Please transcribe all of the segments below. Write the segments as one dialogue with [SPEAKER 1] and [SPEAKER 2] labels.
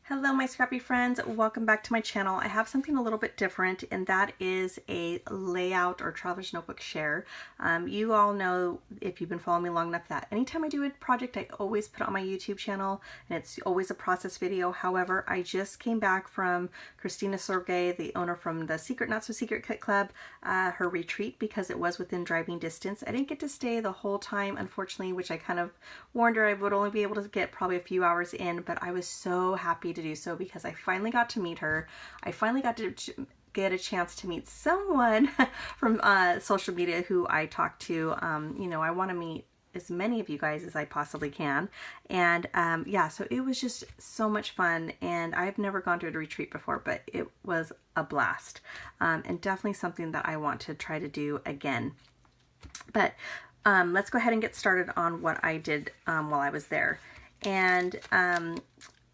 [SPEAKER 1] Hello my scrappy friends, welcome back to my channel. I have something a little bit different, and that is a layout or traveler's notebook share. You all know, if you've been following me long enough, that anytime I do a project I always put it on my YouTube channel, and it's always a process video. However, I just came back from Khristina, the owner from the Secret Not So Secret Kit Club, her retreat, because it was within driving distance. I didn't get to stay the whole time, unfortunately, which I kind of warned her I would only be able to get probably a few hours in, but I was so happy to do so because I finally got to meet her. I finally got to get a chance to meet someone from social media who I talked to. You know, I want to meet as many of you guys as I possibly can. And yeah, so it was just so much fun, and I've never gone to a retreat before, but it was a blast, and definitely something that I want to try to do again. But let's go ahead and get started on what I did while I was there. And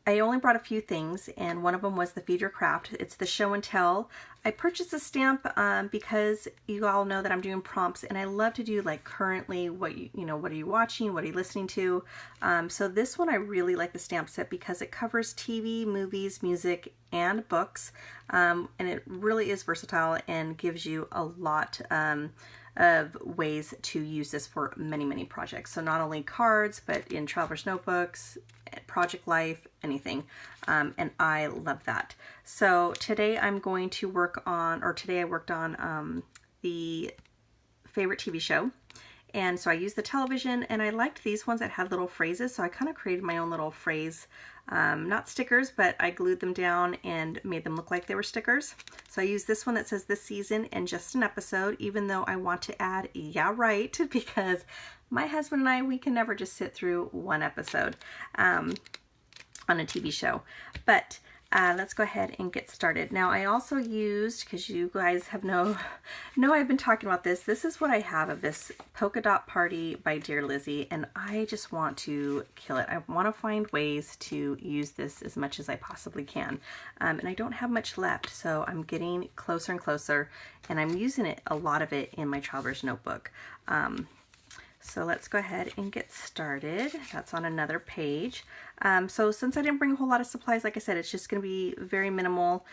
[SPEAKER 1] I only brought a few things, and one of them was the Feed Your Craft. It's the show and tell. I purchased a stamp because you all know that I'm doing prompts, and I love to do like currently what what are you watching, what are you listening to. So this one I really like the stamp set because it covers TV, movies, music, and books, and it really is versatile and gives you a lot of ways to use this for many projects. So not only cards, but in traveler's notebooks, project life, anything. And I love that. So today I'm going to work on, or today I worked on the favorite TV show. And so I used the television, and I liked these ones that had little phrases. So I kind of created my own little phrase, not stickers, but I glued them down and made them look like they were stickers. So I used this one that says this season and just an episode, even though I want to add, yeah, right, because my husband and I, we can never just sit through one episode on a TV show. But let's go ahead and get started. Now I also used, because you guys have know I've been talking about this. This is what I have of this Polka Dot Party by Dear Lizzie, and I just want to kill it. I want to find ways to use this as much as I possibly can. And I don't have much left, so I'm getting closer and closer, and I'm using it, a lot of it, in my traveler's notebook. So let's go ahead and get started. That's on another page. So since I didn't bring a whole lot of supplies, like I said, it's just going to be very minimal.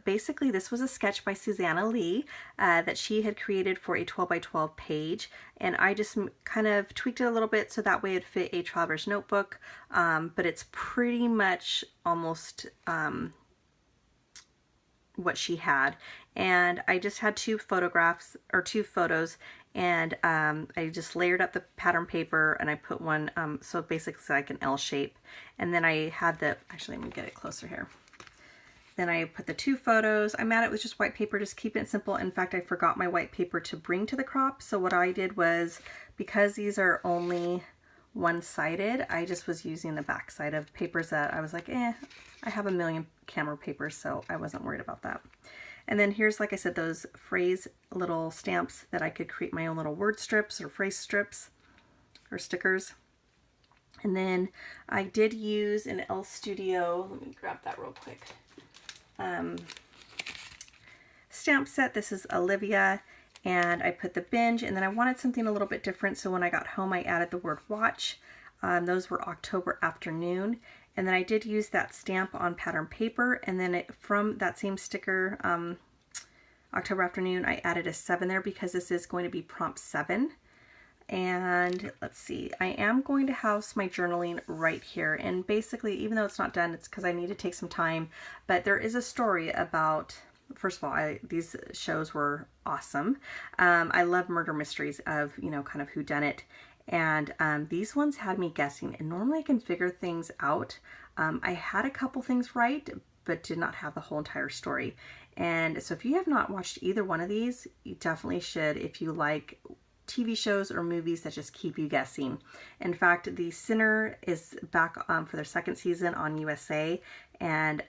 [SPEAKER 1] Basically, this was a sketch by Susanna Lee that she had created for a 12 by 12 page. And I just kind of tweaked it a little bit so that way it fit a traveler's notebook. But it's pretty much almost what she had. And I just had two photographs, or two photos, and I just layered up the pattern paper, and I put one, so basically it's like an L shape. And then I had the, actually let me get it closer here. Then I put the two photos. I'm at it with just white paper, just keep it simple. In fact, I forgot my white paper to bring to the crop. So what I did was, because these are only one-sided, I just was using the back side of papers that I was like, I have a million camera papers, so I wasn't worried about that. And then here's, like I said, those phrase little stamps that I could create my own little word strips or phrase strips or stickers. And then I did use an L Studio, let me grab that real quick, stamp set. This is Olivia, and I put the binge, and then I wanted something a little bit different, so when I got home I added the word watch. Those were October afternoon. And then I did use that stamp on pattern paper, and then from that same sticker, October afternoon, I added a 7 there because this is going to be prompt 7. And let's see, I am going to house my journaling right here. And basically, even though it's not done, it's because I need to take some time. But there is a story about, first of all, these shows were awesome. I love murder mysteries of, kind of whodunit. And these ones had me guessing, and normally I can figure things out. I had a couple things right, but did not have the whole entire story. And so if you have not watched either one of these, you definitely should if you like TV shows or movies that just keep you guessing. In fact, The Sinner is back for their second season on USA, and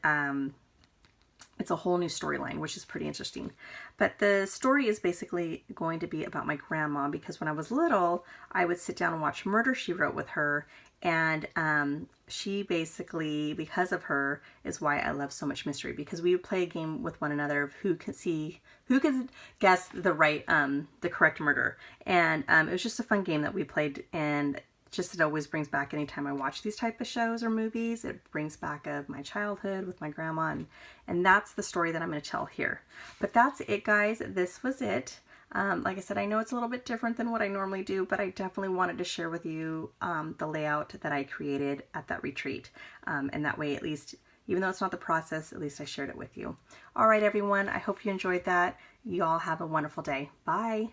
[SPEAKER 1] it's a whole new storyline, which is pretty interesting. But the story is basically going to be about my grandma, because when I was little, I would sit down and watch Murder, She Wrote with her. And she basically, because of her, is why I love so much mystery, because we would play a game with one another of who could guess the correct murder. And it was just a fun game that we played, and just it always brings back, anytime I watch these type of shows or movies, it brings back of my childhood with my grandma, and that's the story that I'm going to tell here. But that's it, guys. This was it. Like I said, I know it's a little bit different than what I normally do, but I definitely wanted to share with you the layout that I created at that retreat. And that way, at least, even though it's not the process, at least I shared it with you. All right, everyone, I hope you enjoyed that. You all have a wonderful day. Bye.